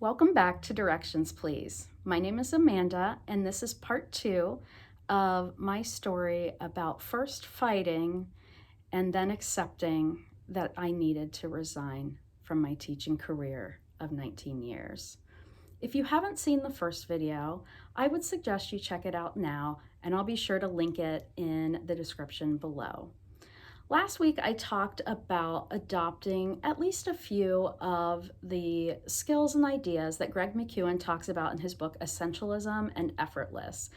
Welcome back to Directions, Please. My name is Amanda, and this is part 2 of my story about first fighting and then accepting that I needed to resign from my teaching career of 19 years. If you haven't seen the first video, I would suggest you check it out now, and I'll be sure to link it in the description below. Last week, I talked about adopting at least a few of the skills and ideas that McKeown talks about in his book, Essentialism and Effortless.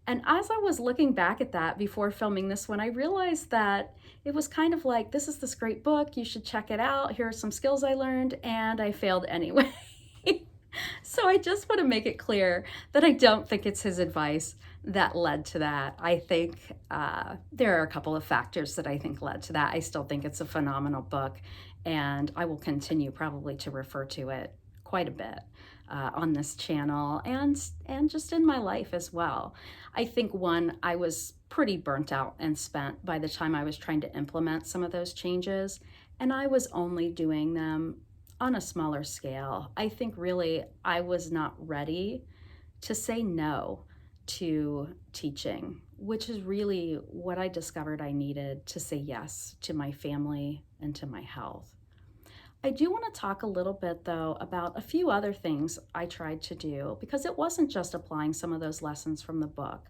And as I was looking back at that before filming this one, I realized that it was kind of like, this is this great book, you should check it out, here are some skills I learned, and I failed anyway. So I just want to make it clear that I don't think it's his advice that led to that. I think there are a couple of factors that I think led to that. I still think it's a phenomenal book, and I will continue probably to refer to it quite a bit on this channel and just in my life as well. I think I was pretty burnt out and spent by the time I was trying to implement some of those changes, and I was only doing them on a smaller scale. I think really I was not ready to say no to teaching, which is really what I discovered I needed to say yes to my family and to my health. I do want to talk a little bit though about a few other things I tried to do, because it wasn't just applying some of those lessons from the book.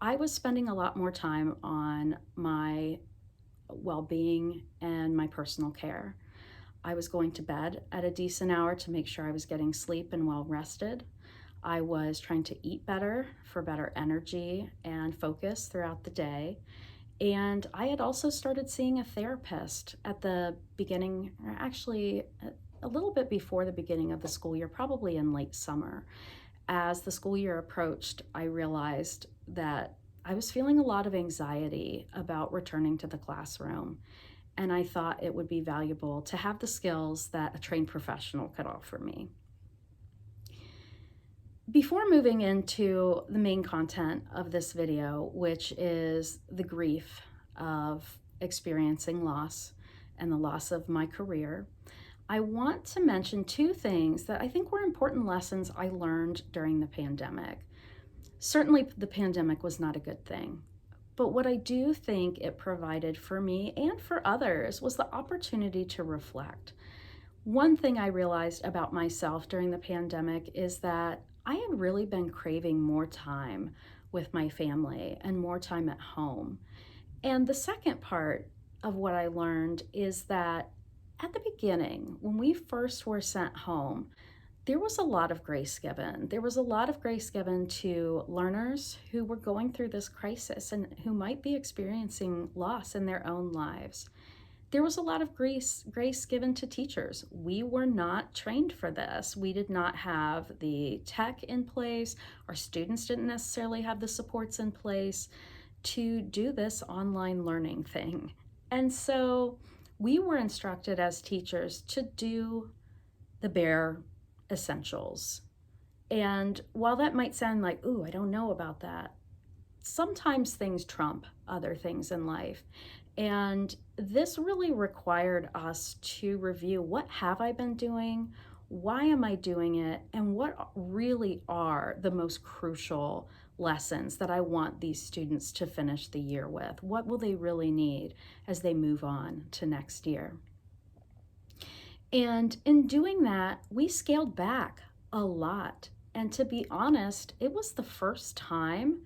I was spending a lot more time on my well-being and my personal care. I was going to bed at a decent hour to make sure I was getting sleep and well rested. I was trying to eat better for better energy and focus throughout the day. And I had also started seeing a therapist at the beginning, or actually a little bit before the beginning of the school year, probably in late summer. As the school year approached, I realized that I was feeling a lot of anxiety about returning to the classroom. And I thought it would be valuable to have the skills that a trained professional could offer me. Before moving into the main content of this video, which is the grief of experiencing loss and the loss of my career, I want to mention two things that I think were important lessons I learned during the pandemic. Certainly, the pandemic was not a good thing. But what I do think it provided for me and for others was the opportunity to reflect. One thing I realized about myself during the pandemic is that I had really been craving more time with my family and more time at home. And the second part of what I learned is that at the beginning, when we first were sent home, there was a lot of grace given. There was a lot of grace given to learners who were going through this crisis and who might be experiencing loss in their own lives. There was a lot of grace given to teachers. We were not trained for this. We did not have the tech in place. Our students didn't necessarily have the supports in place to do this online learning thing. And so we were instructed as teachers to do the bare essentials. And while that might sound like, ooh, I don't know about that, sometimes things trump other things in life. And this really required us to review, what have I been doing? Why am I doing it? And what really are the most crucial lessons that I want these students to finish the year with? What will they really need as they move on to next year? And in doing that, we scaled back a lot. And to be honest, it was the first time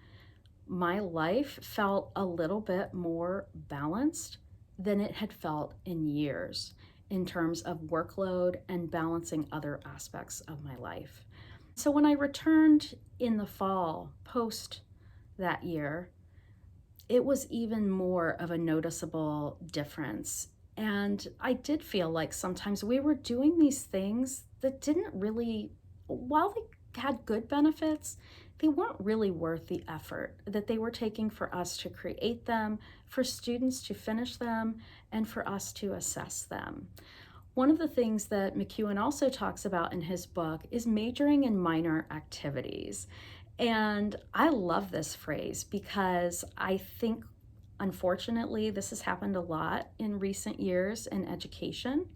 my life felt a little bit more balanced than it had felt in years in terms of workload and balancing other aspects of my life. So when I returned in the fall post that year, it was even more of a noticeable difference. And I did feel like sometimes we were doing these things that didn't really, while they had good benefits, they weren't really worth the effort that they were taking for us to create them, for students to finish them, and for us to assess them. One of the things that McKeown also talks about in his book is majoring in minor activities. And I love this phrase because I think, unfortunately, this has happened a lot in recent years in education.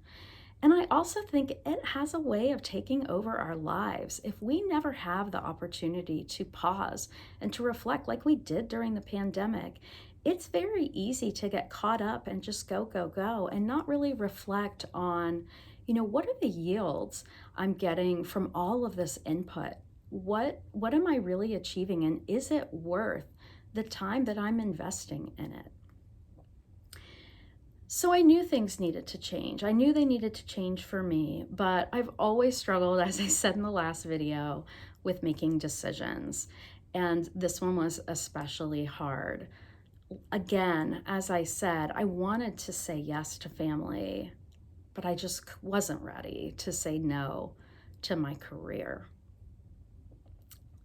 And I also think it has a way of taking over our lives. If we never have the opportunity to pause and to reflect like we did during the pandemic, it's very easy to get caught up and just go, go, go, and not really reflect on, what are the yields I'm getting from all of this input? What am I really achieving, and is it worth the time that I'm investing in it? So I knew things needed to change. I knew they needed to change for me, but I've always struggled, as I said in the last video, with making decisions. And this one was especially hard. Again, as I said, I wanted to say yes to family, but I just wasn't ready to say no to my career.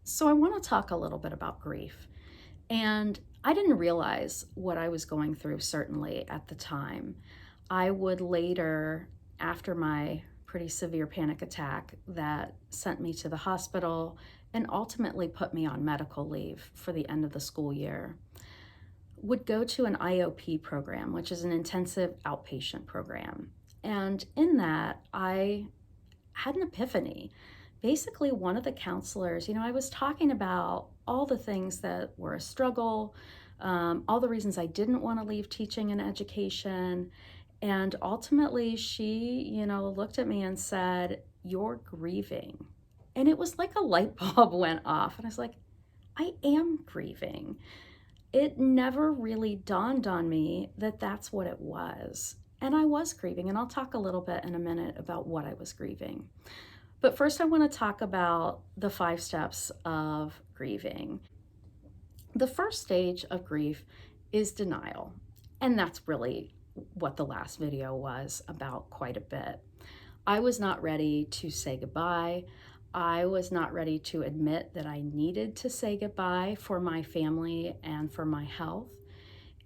So I want to talk a little bit about grief. And I didn't realize what I was going through, certainly at the time. I would later, after my pretty severe panic attack that sent me to the hospital and ultimately put me on medical leave for the end of the school year, would go to an IOP program, which is an intensive outpatient program. And in that, I had an epiphany. Basically, one of the counselors, I was talking about all the things that were a struggle, all the reasons I didn't want to leave teaching and education. And ultimately, she, looked at me and said, "You're grieving." And it was like a light bulb went off. And I was like, I am grieving. It never really dawned on me that that's what it was. And I was grieving. And I'll talk a little bit in a minute about what I was grieving. But first, I want to talk about the 5 steps of grieving. The first stage of grief is denial. And that's really what the last video was about quite a bit. I was not ready to say goodbye. I was not ready to admit that I needed to say goodbye for my family and for my health.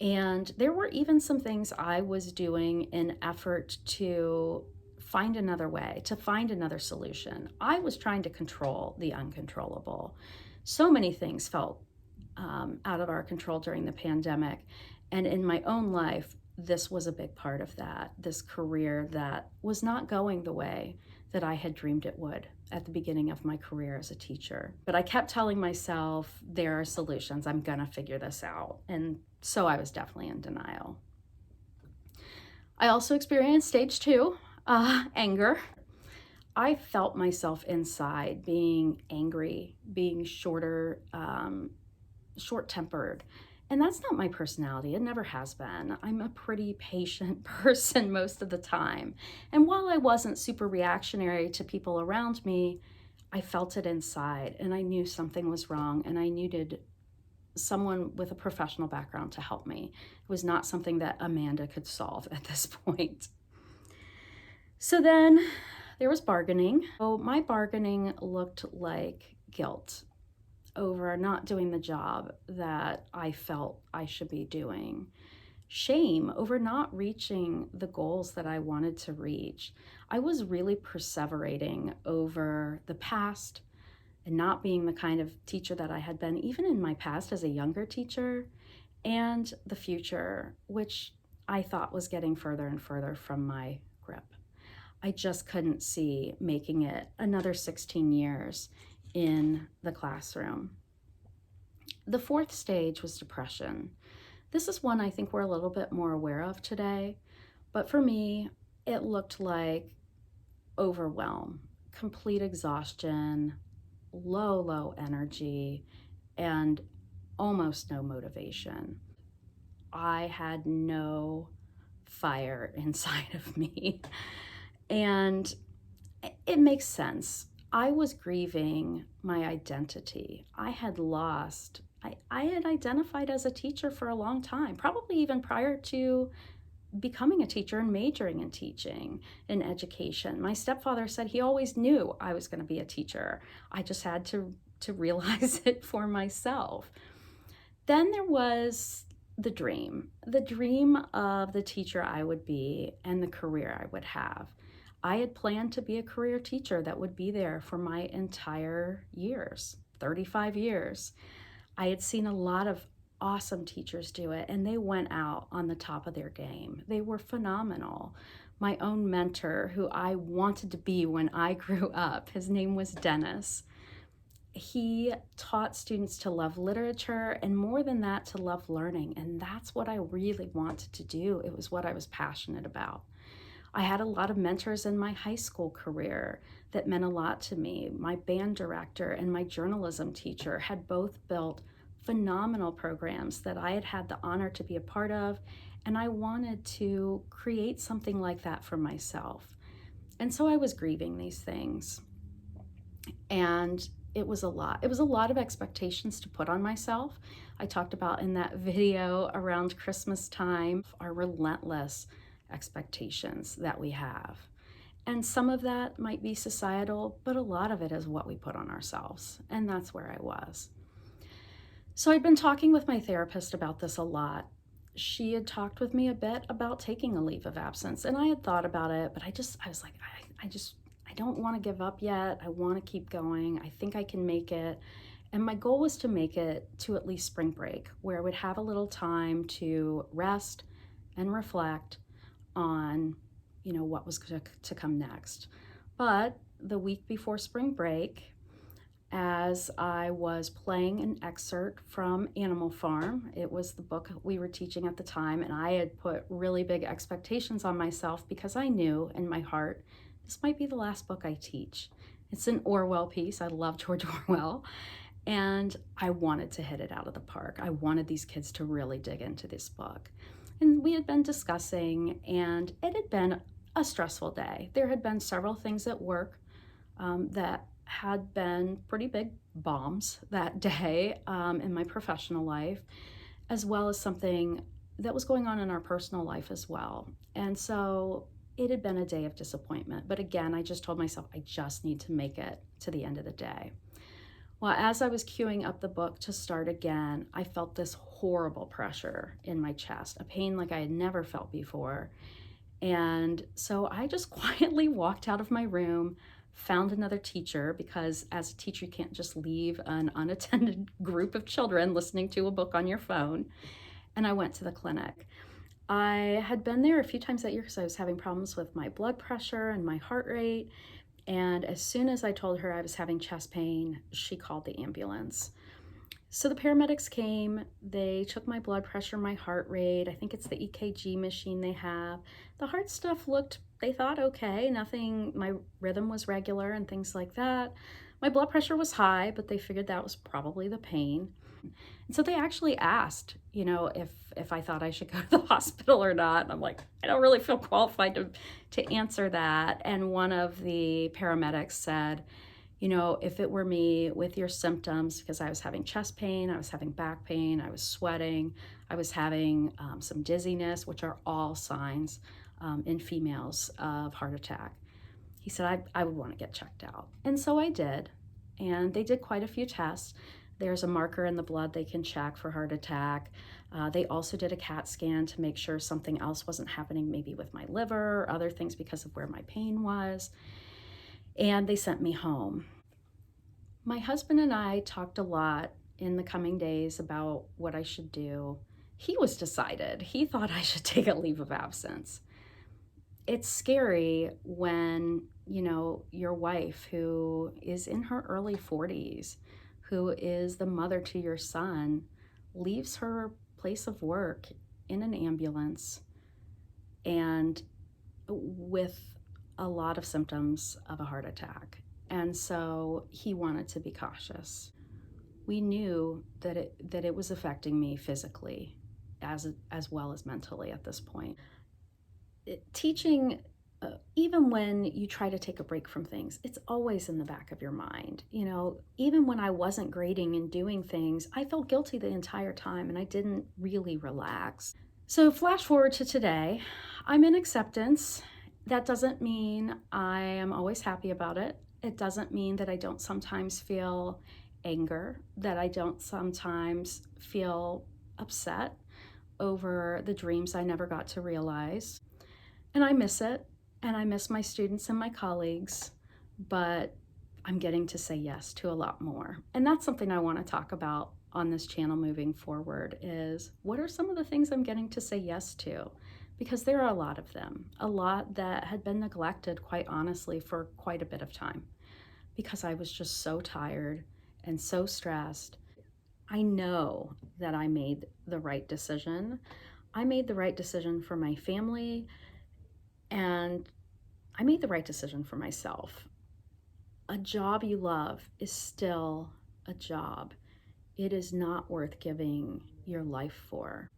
And there were even some things I was doing in effort to find another way, to find another solution. I was trying to control the uncontrollable. So many things felt out of our control during the pandemic. And in my own life, this was a big part of that, this career that was not going the way that I had dreamed it would at the beginning of my career as a teacher. But I kept telling myself, there are solutions, I'm gonna figure this out. And so I was definitely in denial. I also experienced stage 2, anger. I felt myself inside being angry, being short-tempered. And that's not my personality. It never has been. I'm a pretty patient person most of the time. And while I wasn't super reactionary to people around me, I felt it inside and I knew something was wrong and I needed someone with a professional background to help me. It was not something that Amanda could solve at this point. So then there was bargaining. So my bargaining looked like guilt over not doing the job that I felt I should be doing. Shame over not reaching the goals that I wanted to reach. I was really perseverating over the past and not being the kind of teacher that I had been, even in my past as a younger teacher, and the future, which I thought was getting further and further from my grip. I just couldn't see making it another 16 years in the classroom. The 4th stage was depression. This is one I think we're a little bit more aware of today, but for me, it looked like overwhelm, complete exhaustion, low energy, and almost no motivation. I had no fire inside of me. And it makes sense. I was grieving my identity. I had identified as a teacher for a long time, probably even prior to becoming a teacher and majoring in teaching and education. My stepfather said he always knew I was going to be a teacher. I just had to realize it for myself. Then there was the dream of the teacher I would be and the career I would have. I had planned to be a career teacher that would be there for my entire years, 35 years. I had seen a lot of awesome teachers do it, and they went out on the top of their game. They were phenomenal. my own mentor who I wanted to be when I grew up. His name was Dennis. He taught students to love literature and more than that, to love learning. And that's what I really wanted to do. It was what I was passionate about. I had a lot of mentors in my high school career that meant a lot to me. My band director and my journalism teacher had both built phenomenal programs that I had had the honor to be a part of, and I wanted to create something like that for myself. And so I was grieving these things. And it was a lot. It was a lot of expectations to put on myself. I talked about in that video around Christmas time, our relentless expectations that we have. And some of that might be societal, but a lot of it is what we put on ourselves. And that's where I was. So I'd been talking with my therapist about this a lot. She had talked with me a bit about taking a leave of absence, and I had thought about it, but I was like, I don't want to give up yet. I want to keep going. I think I can make it. And my goal was to make it to at least spring break, where I would have a little time to rest and reflect on, what was to come next. But the week before spring break, as I was playing an excerpt from Animal Farm, it was the book we were teaching at the time, and I had put really big expectations on myself because I knew in my heart this might be the last book I teach. It's an Orwell piece. I love George Orwell. And I wanted to hit it out of the park. I wanted these kids to really dig into this book. And we had been discussing, and it had been a stressful day. There had been several things at work that had been pretty big bombs that day in my professional life, as well as something that was going on in our personal life as well. And so it had been a day of disappointment. But again, I just told myself, I just need to make it to the end of the day. Well, as I was queuing up the book to start again, I felt this horrible pressure in my chest, a pain like I had never felt before. And so I just quietly walked out of my room, found another teacher, because as a teacher, you can't just leave an unattended group of children listening to a book on your phone. And I went to the clinic. I had been there a few times that year because I was having problems with my blood pressure and my heart rate. And as soon as I told her I was having chest pain, she called the ambulance. So the paramedics came, they took my blood pressure, my heart rate. I think it's the EKG machine they have. The heart stuff looked, they thought, okay, nothing, my rhythm was regular and things like that. My blood pressure was high, but they figured that was probably the pain. And so they actually asked, if I thought I should go to the hospital or not. And I'm like, I don't really feel qualified to answer that. And one of the paramedics said, if it were me with your symptoms, because I was having chest pain, I was having back pain, I was sweating, I was having some dizziness, which are all signs in females of heart attack. He said, I would want to get checked out. And so I did. And they did quite a few tests. There's a marker in the blood they can check for heart attack. They also did a CAT scan to make sure something else wasn't happening, maybe with my liver or other things because of where my pain was. And they sent me home. My husband and I talked a lot in the coming days about what I should do. He was decided. He thought I should take a leave of absence. It's scary when, your wife, who is in her early 40s, who is the mother to your son, leaves her place of work in an ambulance and with a lot of symptoms of a heart attack. And so he wanted to be cautious. We knew that it was affecting me physically as well as mentally at this point. Teaching, even when you try to take a break from things, it's always in the back of your mind. Even when I wasn't grading and doing things, I felt guilty the entire time and I didn't really relax. So flash forward to today, I'm in acceptance. That doesn't mean I am always happy about it. It doesn't mean that I don't sometimes feel anger, that I don't sometimes feel upset over the dreams I never got to realize. And I miss it, and I miss my students and my colleagues, but I'm getting to say yes to a lot more. And that's something I want to talk about on this channel moving forward is what are some of the things I'm getting to say yes to? because there are a lot of them, a lot that had been neglected, quite honestly, for quite a bit of time because I was just so tired and so stressed. I know that I made the right decision. I made the right decision for my family, and I made the right decision for myself. A job you love is still a job. It is not worth giving your life for.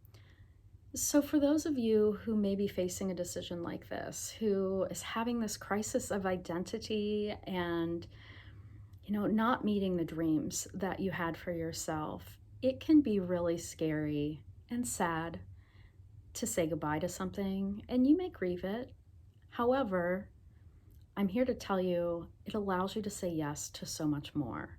So, for those of you who may be facing a decision like this, who is having this crisis of identity and, not meeting the dreams that you had for yourself, it can be really scary and sad to say goodbye to something, and you may grieve it. However, I'm here to tell you it allows you to say yes to so much more.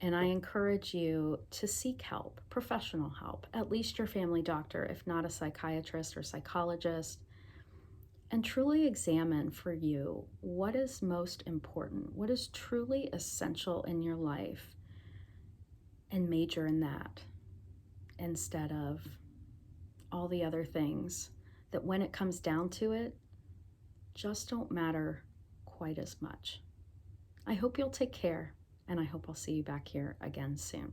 And I encourage you to seek help, professional help, at least your family doctor, if not a psychiatrist or psychologist, and truly examine for you what is most important, what is truly essential in your life, and major in that instead of all the other things that, when it comes down to it, just don't matter quite as much. I hope you'll take care, and I hope I'll see you back here again soon.